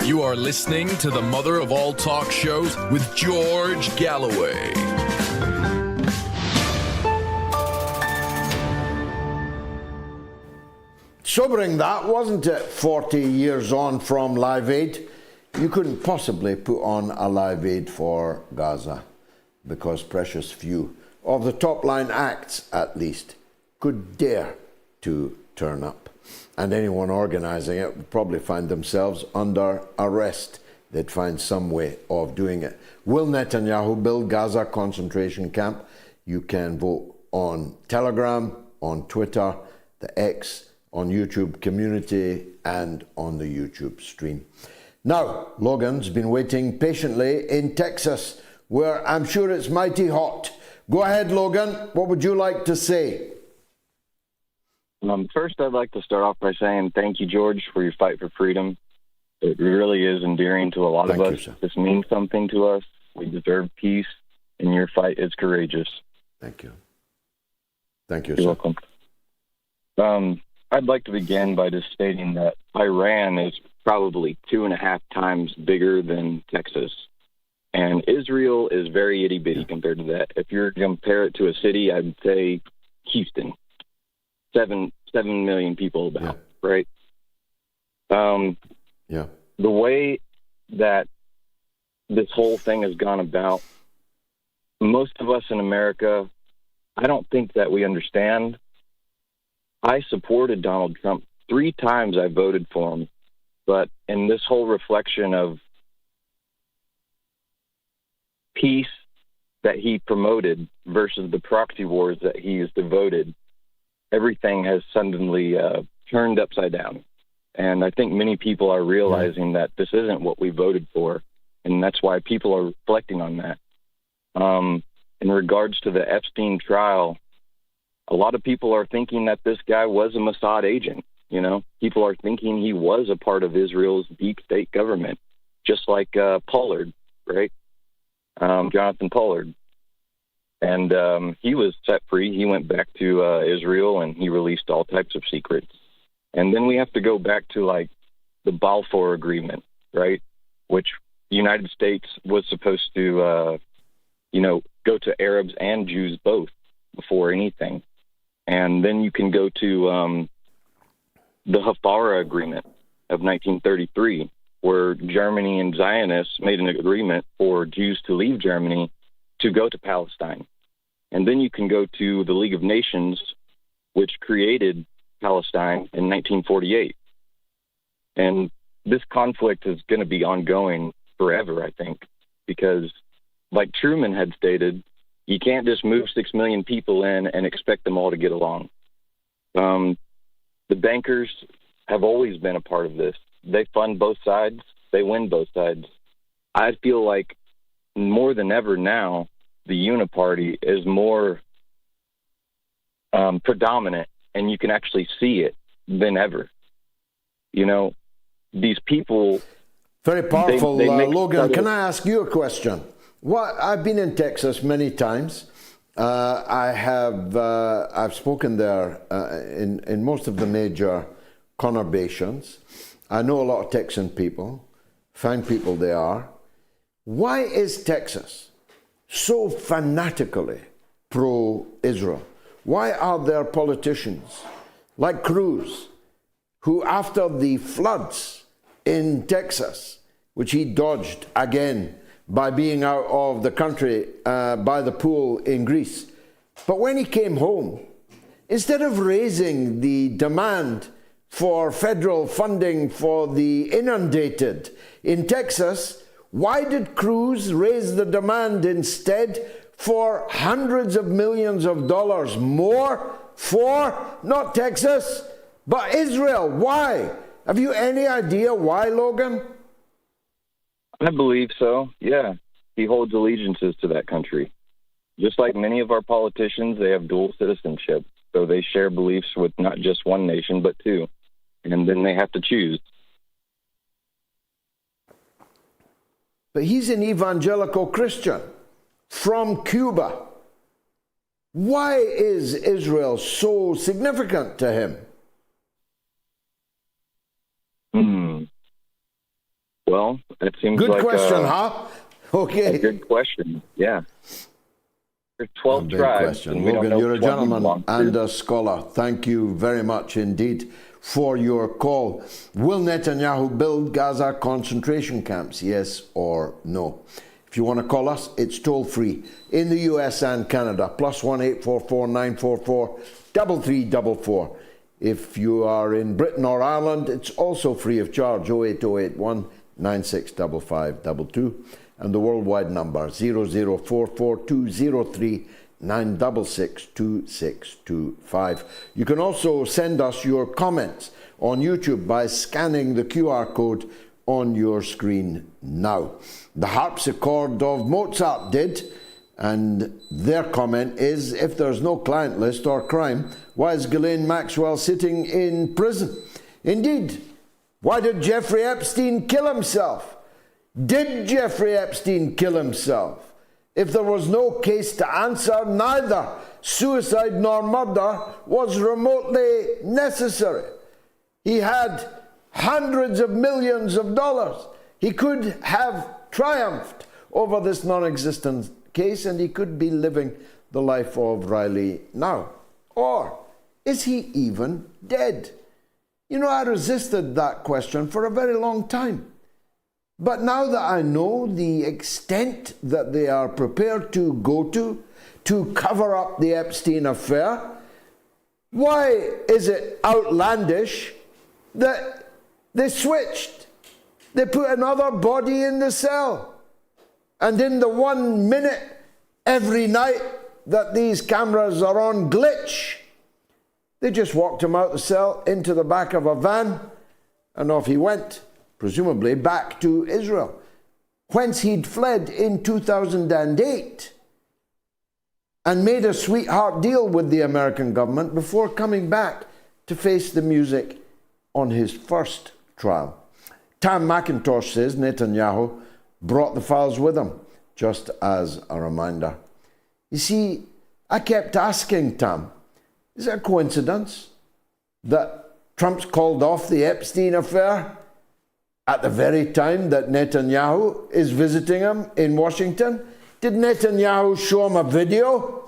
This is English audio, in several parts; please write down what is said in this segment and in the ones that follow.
You are listening to the mother of all talk shows with George Galloway. Sobering that, wasn't it? 40 years on from Live Aid. You couldn't possibly put on a Live Aid for Gaza because precious few of the top line acts, at least, could dare to turn up. And anyone organising it would probably find themselves under arrest. They'd find some way of doing it. Will Netanyahu build Gaza concentration camp? You can vote on Telegram, on Twitter, the X, on YouTube community, and on the YouTube stream. Now, Logan's been waiting patiently in Texas, where I'm sure it's mighty hot. Go ahead, Logan. What would you like to say? First, I'd like to start off by saying thank you, George, for your fight for freedom. It really is endearing to a lot of us. This means something to us. We deserve peace, and your fight is courageous. Thank you. Thank you, You're sir. welcome. I'd like to begin by just stating that Iran is probably 2.5 times bigger than Texas. And Israel is very itty-bitty compared to that. If you're going to compare it to a city, I'd say Houston. 7 million people about, right? The way that this whole thing has gone about, most of us in America, I don't think that we understand. I supported Donald Trump 3 times. I voted for him. But in this whole reflection of peace that he promoted versus the proxy wars that he's devoted, everything has suddenly turned upside down. And I think many people are realizing that this isn't what we voted for. And that's why people are reflecting on that. In regards to the Epstein trial, a lot of people are thinking that this guy was a Mossad agent. You know, people are thinking he was a part of Israel's deep state government, just like Pollard, right? Jonathan Pollard. And he was set free. He went back to Israel, and he released all types of secrets. And then we have to go back to, like, the Balfour Agreement, right, which the United States was supposed to, go to Arabs and Jews both before anything. And then you can go to the Hafara Agreement of 1933, where Germany and Zionists made an agreement for Jews to leave Germany to go to Palestine. And then you can go to the League of Nations, which created Palestine in 1948. And this conflict is going to be ongoing forever, I think, because like Truman had stated, you can't just move 6 million people in and expect them all to get along. The bankers have always been a part of this. They fund both sides. They win both sides. I feel like more than ever now, the Uniparty is more predominant, and you can actually see it than ever. You know, these people... Very powerful. They Logan, can I ask you a question? I've been in Texas many times. I've spoken there in most of the major conurbations. I know a lot of Texan people, fine people they are. Why is Texas so fanatically pro-Israel? Why are there politicians like Cruz, who after the floods in Texas, which he dodged again by being out of the country by the pool in Greece, but when he came home, instead of raising the demand for federal funding for the inundated in Texas, why did Cruz raise the demand instead for hundreds of millions of dollars more for, not Texas, but Israel? Why? Have you any idea why, Logan? I believe so, yeah. He holds allegiances to that country. Just like many of our politicians, they have dual citizenship. So they share beliefs with not just one nation, but 2. And then they have to choose. But he's an evangelical Christian from Cuba. Why is Israel so significant to him? Well, that seems Good like question, huh? Okay. a good question. Yeah. There's 12 Big tribes, question. and we don't Logan, know you're a which one he gentleman belongs to. and a scholar. Thank you very much indeed for your call. Will Netanyahu build Gaza concentration camps? Yes or no? If you want to call us, it's toll free in the US and Canada. +1 844 944 3344. If you are in Britain or Ireland, it's also free of charge. 08081 965522. And the worldwide number 0044203 966 2625. You can also send us your comments on YouTube by scanning the QR code on your screen now. The harpsichord of Mozart did, and their comment is, if there's no client list or crime, why is Ghislaine Maxwell sitting in prison? Indeed, why did Jeffrey Epstein kill himself? Did Jeffrey Epstein kill himself? If there was no case to answer, neither suicide nor murder was remotely necessary. He had hundreds of millions of dollars. He could have triumphed over this non-existent case, and he could be living the life of Riley now. Or is he even dead? You know, I resisted that question for a very long time. But now that I know the extent that they are prepared to go to cover up the Epstein affair, why is it outlandish that they switched? They put another body in the cell. And in the 1 minute every night that these cameras are on glitch, they just walked him out the cell into the back of a van, and off he went, presumably back to Israel, whence he'd fled in 2008 and made a sweetheart deal with the American government before coming back to face the music on his first trial. Tam McIntosh says Netanyahu brought the files with him, just as a reminder. You see, I kept asking Tam, is it a coincidence that Trump's called off the Epstein affair at the very time that Netanyahu is visiting him in Washington? Did Netanyahu show him a video?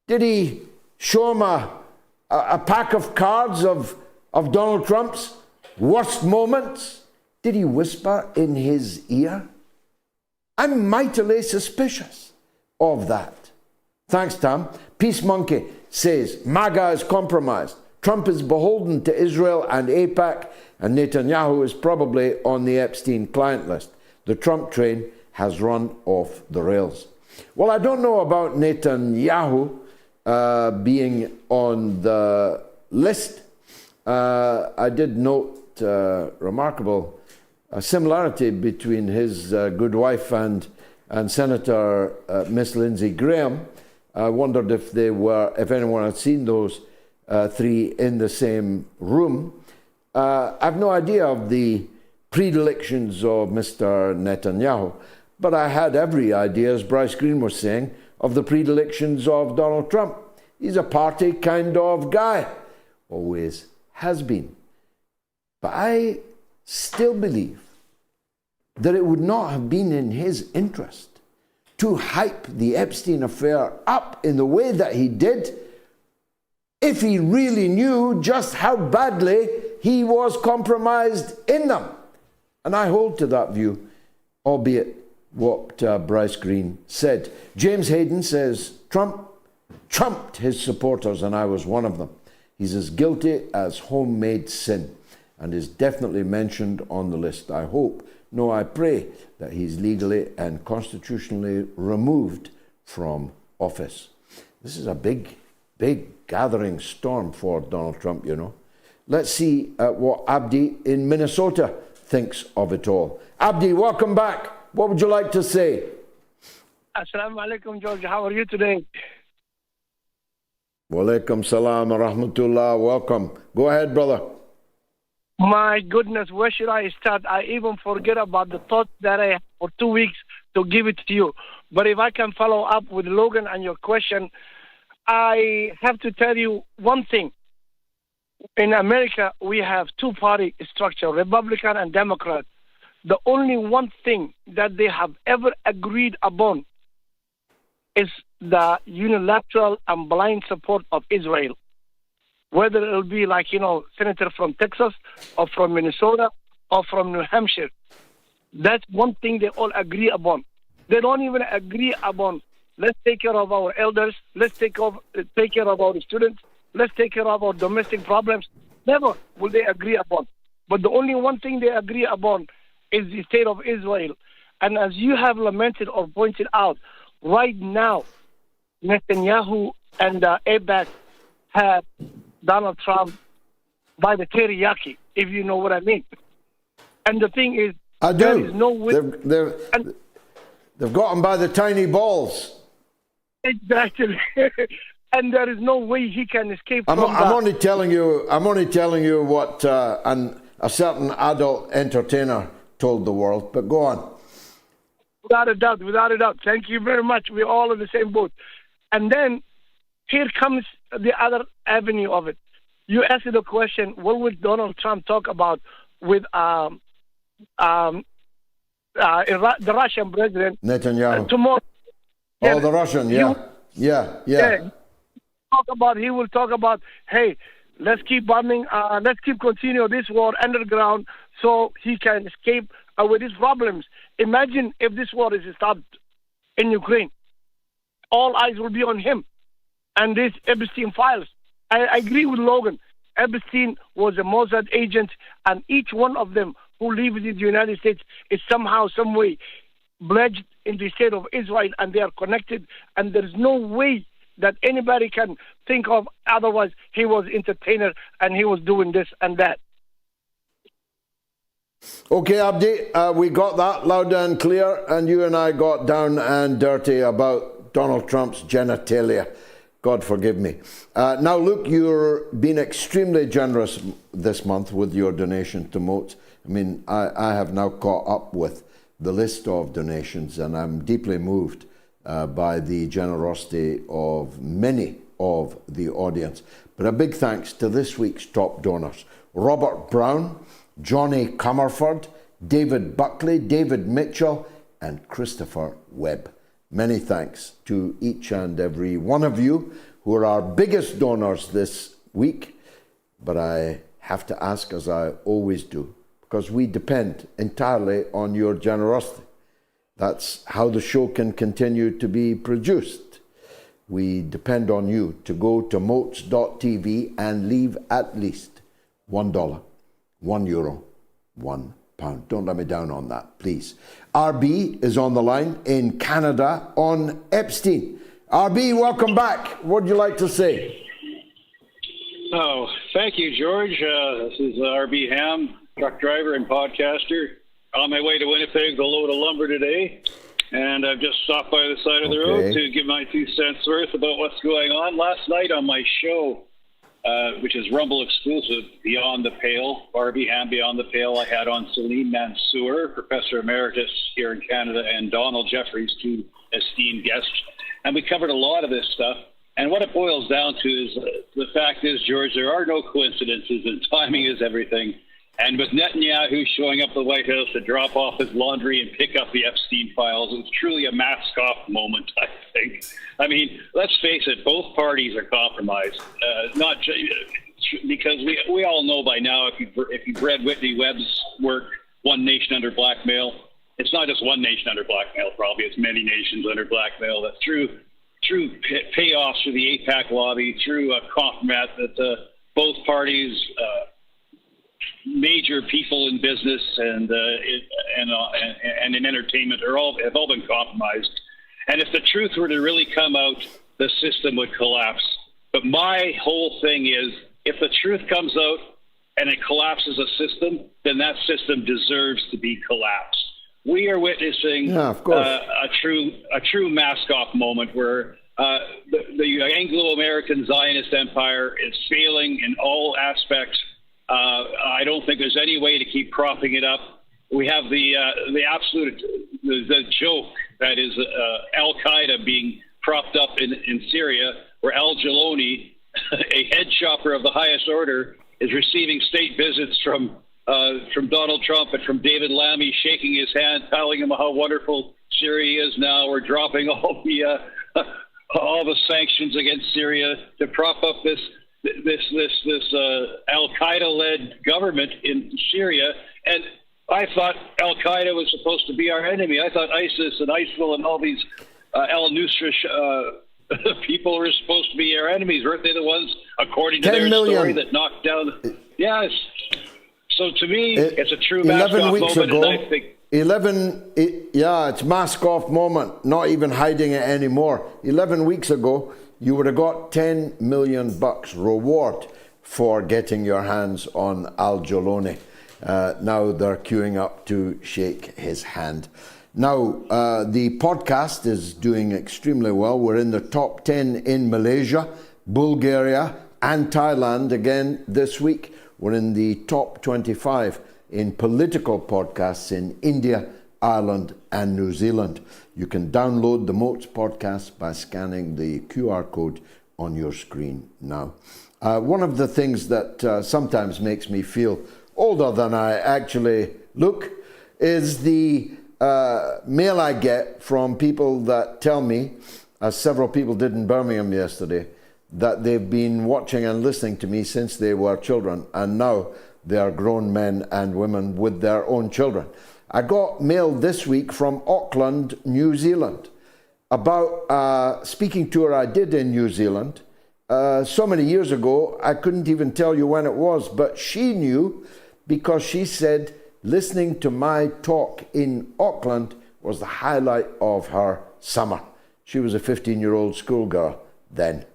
Did he show him a pack of cards of Donald Trump's worst moments? Did he whisper in his ear? I'm mightily suspicious of that. Thanks, Tam. Peace Monkey says, MAGA is compromised. Trump is beholden to Israel and AIPAC, and Netanyahu is probably on the Epstein client list. The Trump train has run off the rails. Well, I don't know about Netanyahu being on the list. I did note remarkable similarity between his good wife and Senator Miss Lindsey Graham. I wondered if anyone had seen those three in the same room. I've no idea of the predilections of Mr. Netanyahu, but I had every idea, as Bryce Green was saying, of the predilections of Donald Trump. He's a party kind of guy, always has been. But I still believe that it would not have been in his interest to hype the Epstein affair up in the way that he did if he really knew just how badly he was compromised in them. And I hold to that view, albeit what Bryce Green said. James Hayden says, Trump trumped his supporters, and I was one of them. He's as guilty as homemade sin and is definitely mentioned on the list. I hope, no, I pray that he's legally and constitutionally removed from office. This is a big gathering storm for Donald Trump, you know. Let's see what Abdi in Minnesota thinks of it all. Abdi, welcome back. What would you like to say? Assalamu alaikum, George. How are you today? Wa alaikum salam wa rahmatullah. Welcome. Go ahead, brother. My goodness, where should I start? I even forget about the thought that I had for 2 weeks to give it to you. But if I can follow up with Logan and your question, I have to tell you one thing. In America, we have two-party structure, Republican and Democrat. the only one thing that they have ever agreed upon is the unilateral and blind support of Israel. Whether it'll be like, senator from Texas or from Minnesota or from New Hampshire. That's one thing they all agree upon. They don't even agree upon, let's take care of our elders, let's take care of our students, let's take care of our domestic problems. Never will they agree upon. But the only one thing they agree upon is the state of Israel. And as you have lamented or pointed out, right now, Netanyahu and AIPAC have Donald Trump by the teriyaki, if you know what I mean. And the thing is, I do. There is no way. They've got him by the tiny balls. Exactly. And there is no way he can escape I'm from that. only telling you what a certain adult entertainer told the world. But go on. Without a doubt. Thank you very much. We're all in the same boat. And then here comes the other avenue of it. You asked the question, what would Donald Trump talk about with the Russian president Netanyahu tomorrow? Oh, the Russian, yeah. He will talk about, hey, let's keep bombing, let's keep continue this war underground so he can escape with his problems. Imagine if this war is stopped in Ukraine. All eyes will be on him and these Epstein files. I agree with Logan. Epstein was a Mossad agent, and each one of them who lives in the United States is somehow, some way, pledged in the state of Israel, and they are connected, and there's no way that anybody can think of otherwise. He was entertainer, and he was doing this and that. Okay, Abdi, we got that loud and clear, and you and I got down and dirty about Donald Trump's genitalia. God forgive me. Now, Luke, you're being extremely generous this month with your donation to Moats. I mean, I have now caught up with the list of donations, and I'm deeply moved by the generosity of many of the audience. But a big thanks to this week's top donors: Robert Brown, Johnny Comerford, David Buckley, David Mitchell, and Christopher Webb. Many thanks to each and every one of you who are our biggest donors this week. But I have to ask, as I always do, because we depend entirely on your generosity. That's how the show can continue to be produced. We depend on you to go to moats.tv and leave at least $1, €1, £1. Don't let me down on that, please. RB is on the line in Canada on Epstein. RB, welcome back. What would you like to say? Oh, thank you, George. This is RB Ham, truck driver and podcaster. On my way to Winnipeg to load a lumber today. And I've just stopped by the side of the road to give my 2 cents worth about what's going on. Last night on my show, which is Rumble exclusive, Beyond the Pale, RB Ham Beyond the Pale, I had on Salim Mansour, Professor Emeritus here in Canada, and Donald Jeffries, 2 esteemed guests. And we covered a lot of this stuff. And what it boils down to is the fact is, George, there are no coincidences, and timing is everything. And with Netanyahu showing up at the White House to drop off his laundry and pick up the Epstein files, it's truly a mask-off moment, I think. I mean, let's face it, both parties are compromised. Not just, because we all know by now, if you've read Whitney Webb's work, One Nation Under Blackmail, it's not just one nation under blackmail, probably. It's many nations under blackmail. That's true payoffs for the AIPAC lobby, through a compromise that both parties, major people in business and in entertainment have all been compromised. And if the truth were to really come out, the system would collapse. But my whole thing is, if the truth comes out and it collapses a system, then that system deserves to be collapsed. We are witnessing a true mask-off moment where the Anglo-American Zionist empire is failing in all aspects. I don't think there's any way to keep propping it up. We have the absolute joke that is Al-Qaeda being propped up in Syria, where Al-Jaloni, a head chopper of the highest order, is receiving state visits from from Donald Trump and from David Lammy shaking his hand, telling him how wonderful Syria is now. We're dropping all the sanctions against Syria to prop up this Al Qaeda-led government in Syria. And I thought Al Qaeda was supposed to be our enemy. I thought ISIS and ISIL and all these al-Nusra people were supposed to be our enemies. Weren't they the ones, according to their story, that knocked down? Yes. So to me, it's a true mask-off moment, and I think... it's mask-off moment, not even hiding it anymore. 11 weeks ago, you would have got $10 million reward for getting your hands on Al-Joloni. Now they're queuing up to shake his hand. Now, the podcast is doing extremely well. We're in the top 10 in Malaysia, Bulgaria, and Thailand again this week. We're in the top 25 in political podcasts in India, Ireland, and New Zealand. You can download the Moats podcast by scanning the QR code on your screen now. One of the things that sometimes makes me feel older than I actually look is the mail I get from people that tell me, as several people did in Birmingham yesterday, that they've been watching and listening to me since they were children, and now they are grown men and women with their own children. I got mail this week from Auckland, New Zealand, about a speaking tour I did in New Zealand so many years ago. I couldn't even tell you when it was, but she knew because she said listening to my talk in Auckland was the highlight of her summer. She was a 15-year-old schoolgirl then.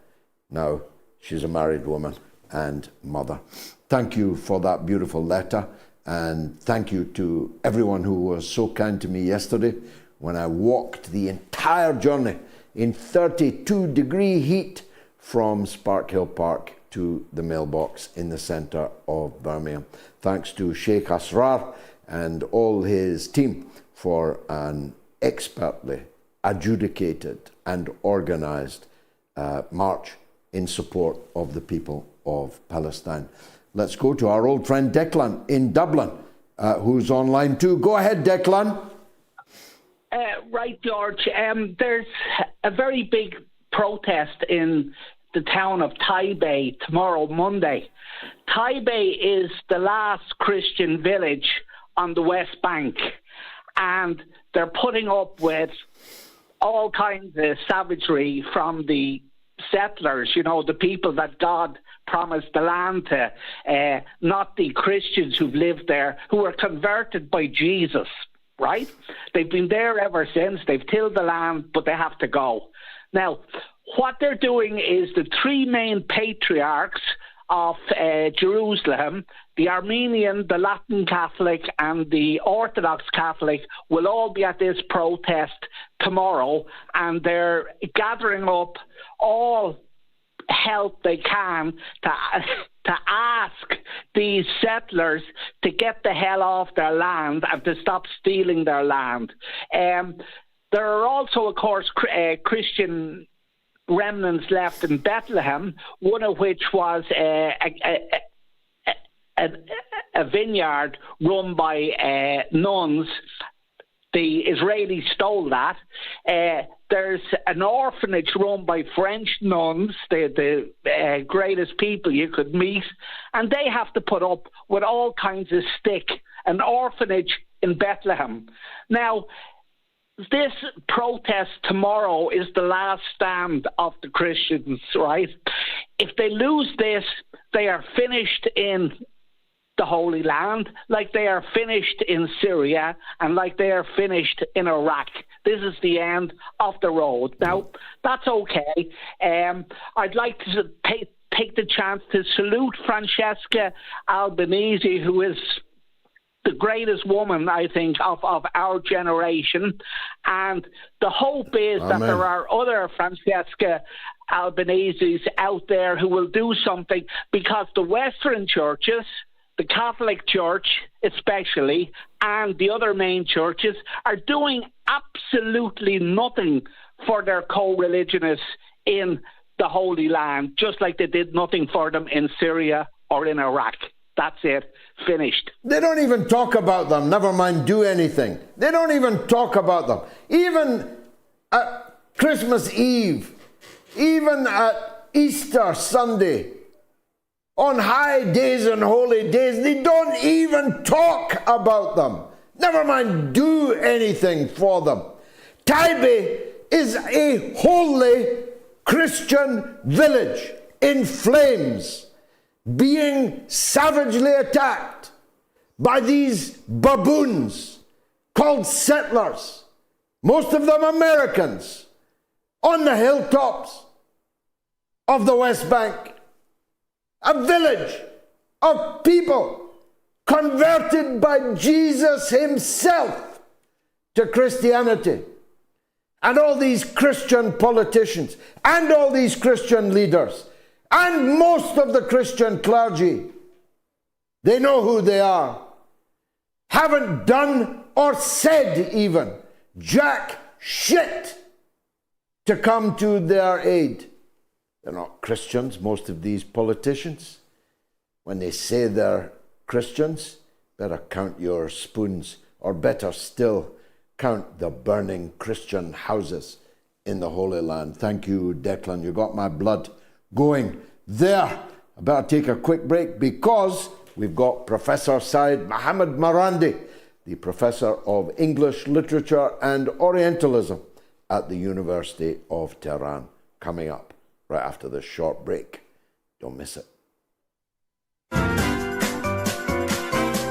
Now she's a married woman and mother. Thank you for that beautiful letter, and thank you to everyone who was so kind to me yesterday when I walked the entire journey in 32-degree heat from Sparkhill Park to the mailbox in the centre of Birmingham. Thanks to Sheikh Asrar and all his team for an expertly adjudicated and organised march in support of the people of Palestine. Let's go to our old friend Declan in Dublin, who's online too. Go ahead, Declan. Right, George. There's a very big protest in the town of Taipei tomorrow, Monday. Taipei is the last Christian village on the West Bank, and they're putting up with all kinds of savagery from the settlers, you know, the people that God promised the land to, not the Christians who've lived there, who were converted by Jesus, right? They've been there ever since. They've tilled the land, but they have to go. Now, what they're doing is the three main patriarchs of Jerusalem, the Armenian, the Latin Catholic, and the Orthodox Catholic, will all be at this protest tomorrow, and they're gathering up all help they can to ask these settlers to get the hell off their land and to stop stealing their land. There are also, of course, Christian remnants left in Bethlehem, one of which was a vineyard run by nuns. The Israelis stole that. There's an orphanage run by French nuns, the greatest people you could meet, and they have to put up with all kinds of stick. An orphanage in Bethlehem. Now, this protest tomorrow is the last stand of the Christians, right? If they lose this, they are finished in the Holy Land, like they are finished in Syria, and like they are finished in Iraq. This is the end of the road. Now, that's okay. I'd like to take the chance to salute Francesca Albanese, who is the greatest woman, I think, of our generation. And the hope is that there are other Francesca Albaneses out there who will do something, because the Western churches, the Catholic Church especially, and the other main churches are doing absolutely nothing for their co-religionists in the Holy Land, just like they did nothing for them in Syria or in Iraq. That's it. Finished. They don't even talk about them, never mind do anything. They don't even talk about them. Even at Christmas Eve, even at Easter Sunday, on high days and holy days, they don't even talk about them. Never mind do anything for them. Taibe is a holy Christian village in flames, being savagely attacked by these baboons called settlers, most of them Americans, on the hilltops of the West Bank. A village of people converted by Jesus himself to Christianity. And all these Christian politicians and all these Christian leaders and most of the Christian clergy, they know who they are, haven't done or said even jack shit to come to their aid. They're not Christians, most of these politicians. When they say they're Christians, better count your spoons, or better still, count the burning Christian houses in the Holy Land. Thank you, Declan. You got my blood going there. I better take a quick break because we've got Professor Syed Mohammed Marandi, the Professor of English Literature and Orientalism at the University of Tehran, coming up right after this short break. Don't miss it.